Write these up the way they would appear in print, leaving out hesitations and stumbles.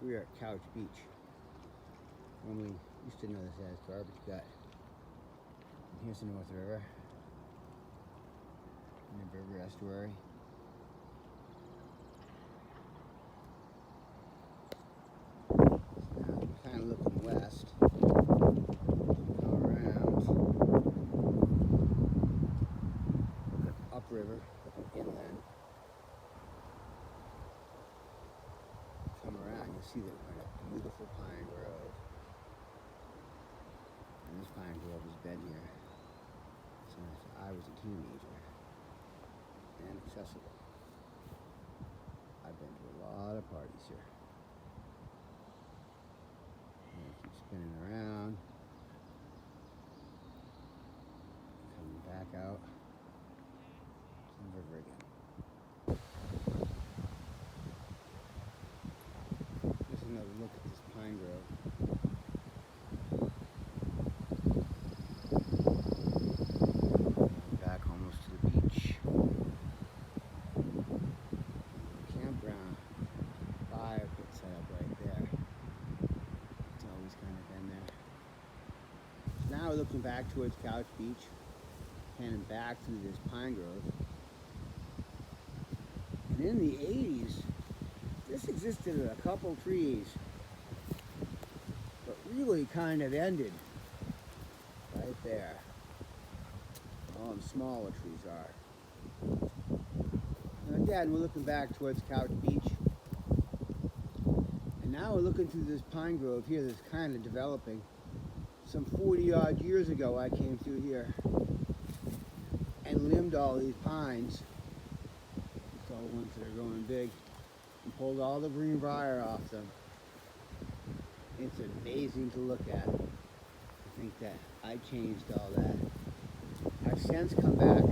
We are at Couch Beach. Formerly used to know this as Garbage Gut. And here's the North River. And the river estuary. So now I'm kind of looking west. Go around. Look upriver, inland. Come around, you'll see that we're in a beautiful pine grove. And this pine grove has been here since I was a teenager. And accessible. I've been to a lot of parties here. And I keep spinning around. Coming back out to the river again. Just another look at this pine grove. Back almost to the beach. Campground fire pit set up right there. It's always kind of been there. So now we're looking back towards Couch Beach, panning back through this pine grove. And in the 80s, this existed in a couple trees, but really kind of ended right there. All the smaller trees are. And again, we're looking back towards Couch Beach. And now we're looking through this pine grove here that's kind of developing. Some 40 odd years ago, I came through here and limbed all these pines. It's all the ones that are growing big. And pulled all the greenbrier off them. It's amazing to look at. I think that I changed all that. I've since come back.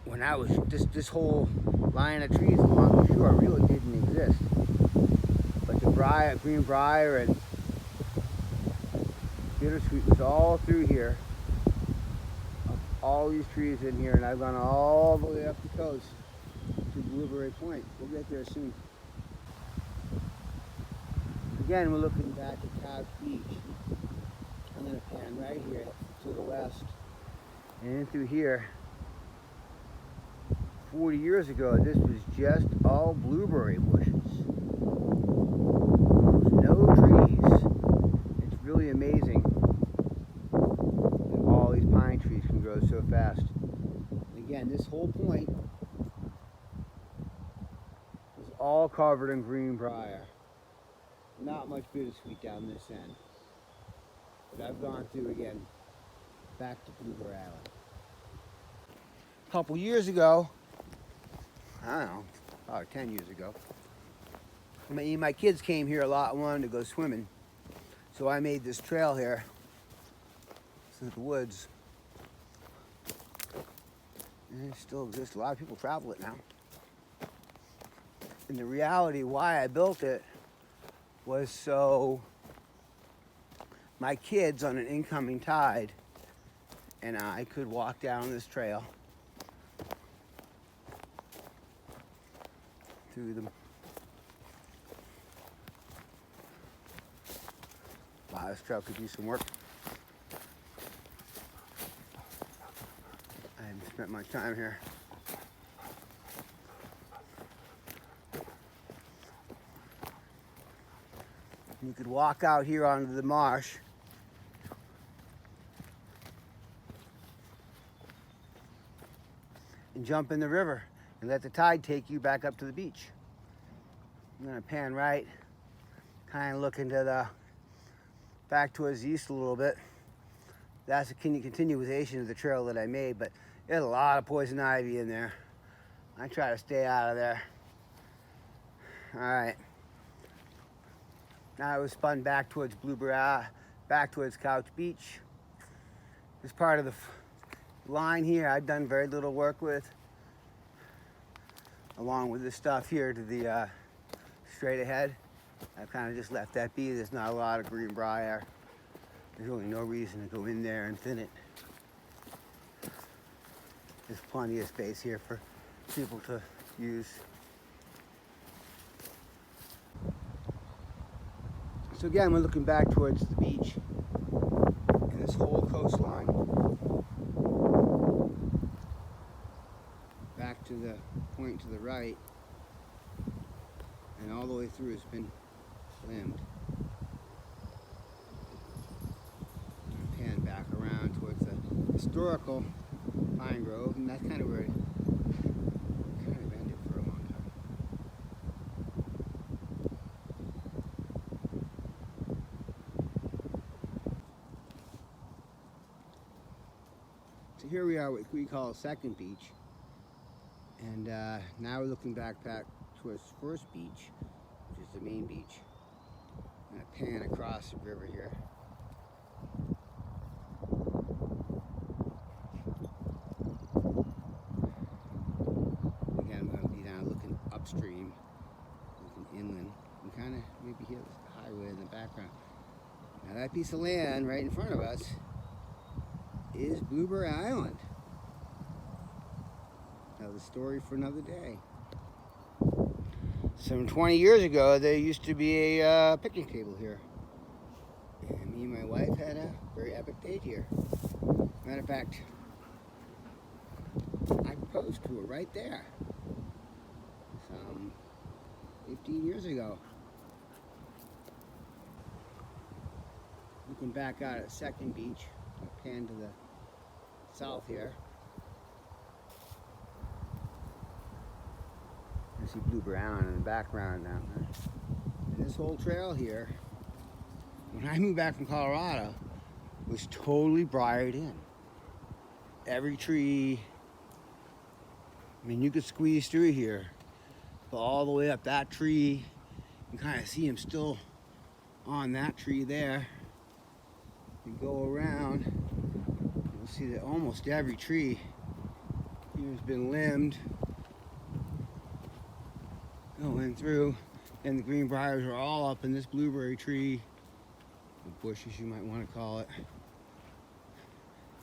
When I was, this whole line of trees along the shore really didn't exist. But the greenbrier and bittersweet was all through here. All these trees in here, and I've gone all the way up the coast to Blueberry Point. We'll get there soon. Again, we're looking back at Couch Beach. I'm going to pan right here to the west and in through here. 40 years ago, this was just all blueberry bushes. No trees. It's really amazing that all these pine trees can grow so fast. Again, this whole point was all covered in greenbrier. Not much bittersweet down this end. But I've gone through again, back to Blueberry Island. A couple years ago, I don't know, probably 10 years ago, my kids came here a lot and wanted to go swimming. So I made this trail here through the woods. And it still exists. A lot of people travel it now. And the reality why I built it was so my kids on an incoming tide and I could walk down this trail through the wow, this trail could use some work. I haven't spent much time here. You could walk out here onto the marsh and jump in the river and let the tide take you back up to the beach. I'm gonna pan right, kind of look into the back towards the east a little bit. That's a continuation of the trail that I made, but there's a lot of poison ivy in there. I try to stay out of there. All right. Now I was spun back towards back towards Couch Beach. This part of the line here I've done very little work with, along with this stuff here to the straight ahead. I've kind of just left that be. There's not a lot of greenbrier. There's really no reason to go in there and thin it. There's plenty of space here for people to use. So again, we're looking back towards the beach and this whole coastline. Back to the point to the right, and all the way through has been limbed. Pan back around towards the historical pine grove, and that's kind of where it kind of ended for a long time. So here we are, what we call Second Beach, and now we're looking back towards First Beach, which is the main beach. I'm going to pan across the river here. Again, I'm going to be down looking upstream, looking inland. You can kind of maybe hear the highway in the background. Now that piece of land right in front of us is Blueberry Island. Now the story for another day. Some 20 years ago, there used to be a picnic table here. And me and my wife had a very epic date here. Matter of fact, I proposed to her right there. Some 15 years ago. Looking back out at Second Beach, I pan to the south here. I see Blueberry Island in the background down there. And this whole trail here, when I moved back from Colorado, was totally briered in. Every tree, I mean, you could squeeze through here, but all the way up that tree, you can kind of see them still on that tree there. You go around, you'll see that almost every tree here has been limbed. Going through, and the green briars are all up in this blueberry tree, the bushes you might want to call it.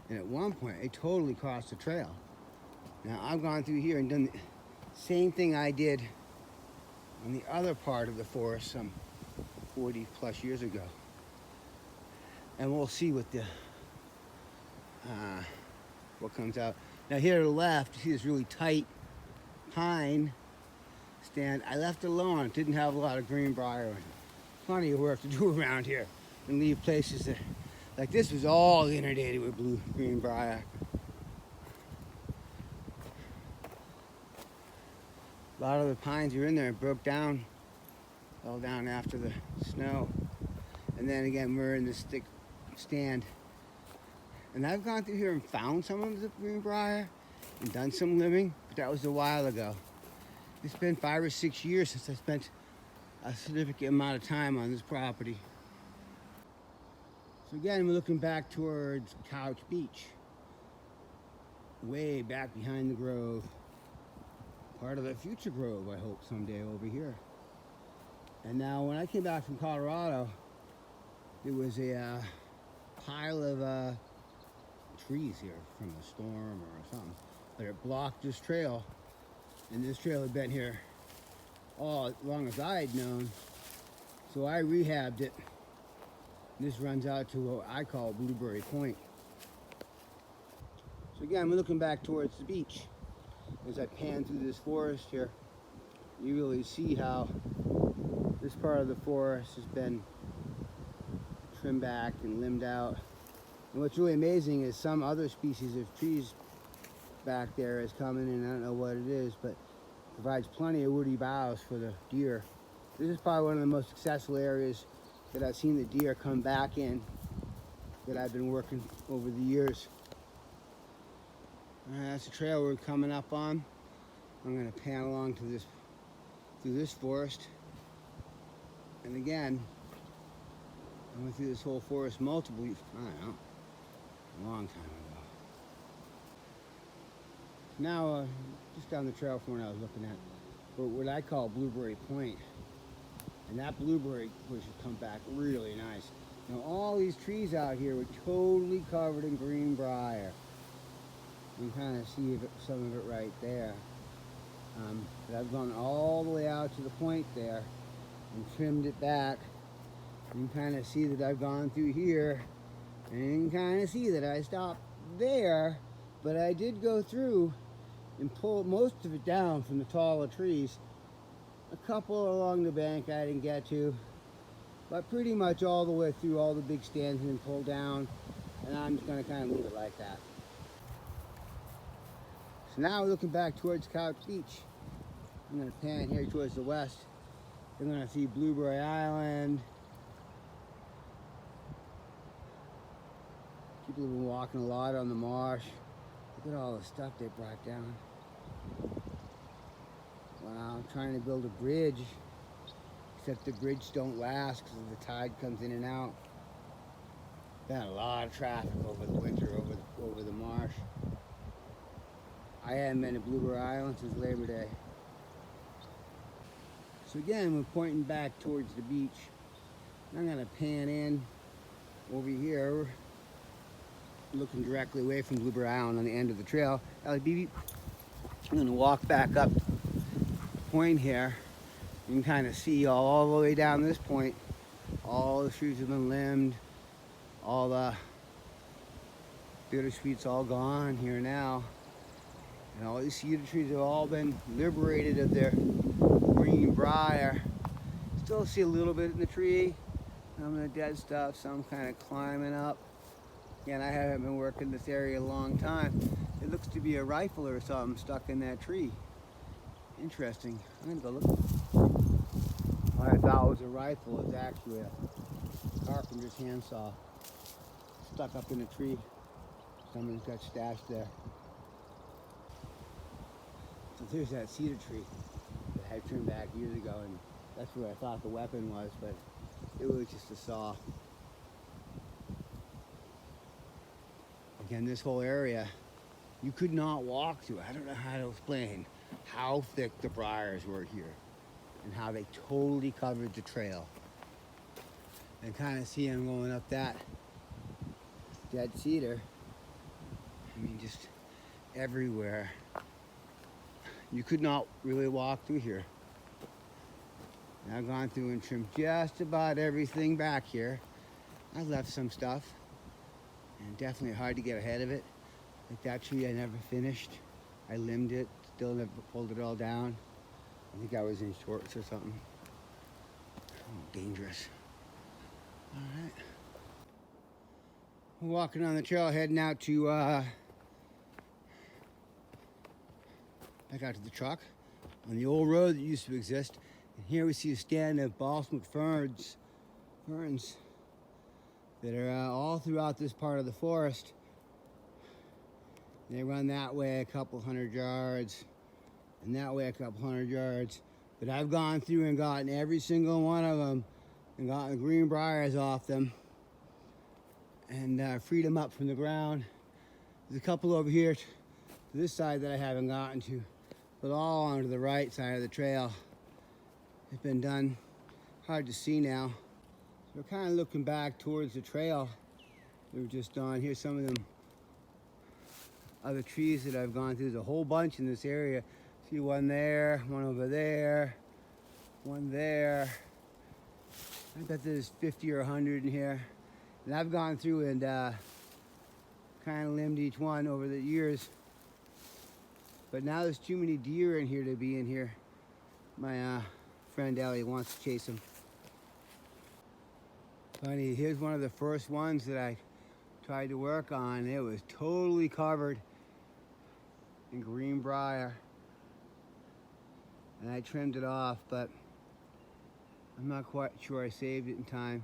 And at one point, it totally crossed the trail. Now I've gone through here and done the same thing I did on the other part of the forest some 40 plus years ago. And we'll see what what comes out. Now here to the left, you see this really tight pine stand. I left it alone. It didn't have a lot of greenbrier and plenty of work to do around here and leave places that, like this was all inundated with greenbrier. A lot of the pines were in there broke down, fell down after the snow. And then again, we're in this thick stand. And I've gone through here and found some of the greenbrier and done some limbing, but that was a while ago. It's been 5 or 6 years since I spent a significant amount of time on this property. So again, we're looking back towards Couch Beach, way back behind the grove. Part of a future grove, I hope, someday over here. And now when I came back from Colorado, there was a pile of trees here from a storm or something, but it blocked this trail. And this trail had been here all as long as I had known. So I rehabbed it. This runs out to what I call Blueberry Point. So again, we're looking back towards the beach. As I pan through this forest here, you really see how this part of the forest has been trimmed back and limbed out. And what's really amazing is some other species of trees back there is coming in. I don't know what it is, but provides plenty of woody boughs for the deer. This is probably one of the most successful areas that I've seen the deer come back in that I've been working over the years. That's the trail we're coming up on. I'm going to pan along to through this forest. And again, I went through this whole forest multiple, I don't know, a long time ago. Now, just down the trail from where I was looking at, what I call Blueberry Point. And that blueberry bush has come back really nice. Now all these trees out here were totally covered in greenbrier. You can kind of see some of it right there. But I've gone all the way out to the point there and trimmed it back You can kind of see that I've gone through here, and you can kind of see that I stopped there, but I did go through and pull most of it down from the taller trees. A couple along the bank I didn't get to, but pretty much all the way through all the big stands and pulled down, and I'm just going to kind of leave it like that. So now we're looking back towards Couch Beach. I'm going to pan here towards the west. You're going to see Blueberry Island. People have been walking a lot on the marsh. Look at all the stuff they brought down. Wow, I'm trying to build a bridge, except the bridge don't last because the tide comes in and out. Been a lot of traffic over the winter over the marsh. I haven't been to Blueberry Island since Labor Day. So again, we're pointing back towards the beach. I'm gonna pan in over here, looking directly away from Blueberry Island on the end of the trail. I'm gonna walk back up the point here. You can kind of see all the way down this point, all the trees have been limbed, all the bittersweet's all gone here now. And all these cedar trees have all been liberated of their green briar. Still see a little bit in the tree, some of the dead stuff, some kind of climbing up. Again, I haven't been working this area a long time. It looks to be a rifle or something stuck in that tree. Interesting. I'm gonna go look. What I thought was a rifle is actually a carpenter's handsaw stuck up in a tree. Someone's got stashed there. So there's that cedar tree that I trimmed back years ago, and that's where I thought the weapon was, but it was just a saw. Again, this whole area, you could not walk through. I don't know how to explain how thick the briars were here and how they totally covered the trail. And kind of see them going up that dead cedar. I mean, just everywhere. You could not really walk through here. And I've gone through and trimmed just about everything back here. I left some stuff, and definitely hard to get ahead of it. Like that tree I never finished. I limbed it, still never pulled it all down. I think I was in shorts or something. Oh, dangerous. All right. We're walking on the trail, heading out to back out to the truck on the old road that used to exist. And here we see a stand of balsamic ferns that are all throughout this part of the forest. They run that way a couple hundred yards and that way a couple hundred yards. But I've gone through and gotten every single one of them and gotten the green briars off them and freed them up from the ground. There's a couple over here to this side that I haven't gotten to, but all onto the right side of the trail. It's been done. Hard to see now. So we're kind of looking back towards the trail we were just on. Here's some of them other trees that I've gone through. There's a whole bunch in this area. See one there, one over there, one there. I bet there's 50 or 100 in here. And I've gone through and kind of limbed each one over the years. But now there's too many deer in here to be in here. My friend Ellie wants to chase them. Funny, here's one of the first ones that I tried to work on. It was totally covered in green briar. And I trimmed it off, but I'm not quite sure I saved it in time.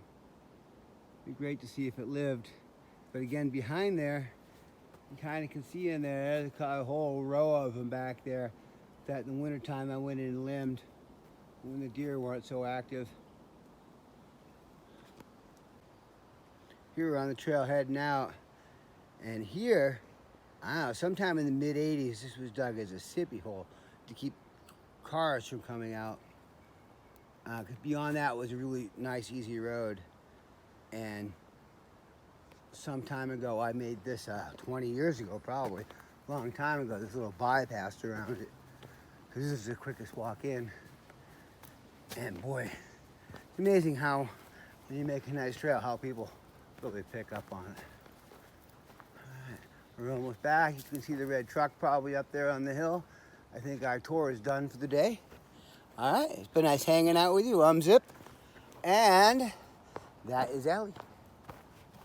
It'd be great to see if it lived. But again, behind there, you kind of can see in there, there's a whole row of them back there that in the wintertime I went in and limbed when the deer weren't so active. Here we're on the trail heading out, and here, I don't know, sometime in the mid-'80s, this was dug as a sippy hole to keep cars from coming out. 'Cause beyond that was a really nice, easy road. And some time ago, I made this 20 years ago, probably, a long time ago, this little bypass around it. Because this is the quickest walk in. And boy, it's amazing how And you make a nice trail, how people really pick up on it. All right, we're almost back. You can see the red truck probably up there on the hill. I think our tour is done for the day. All right, it's been nice hanging out with you. I'm Zip, and that is Ellie.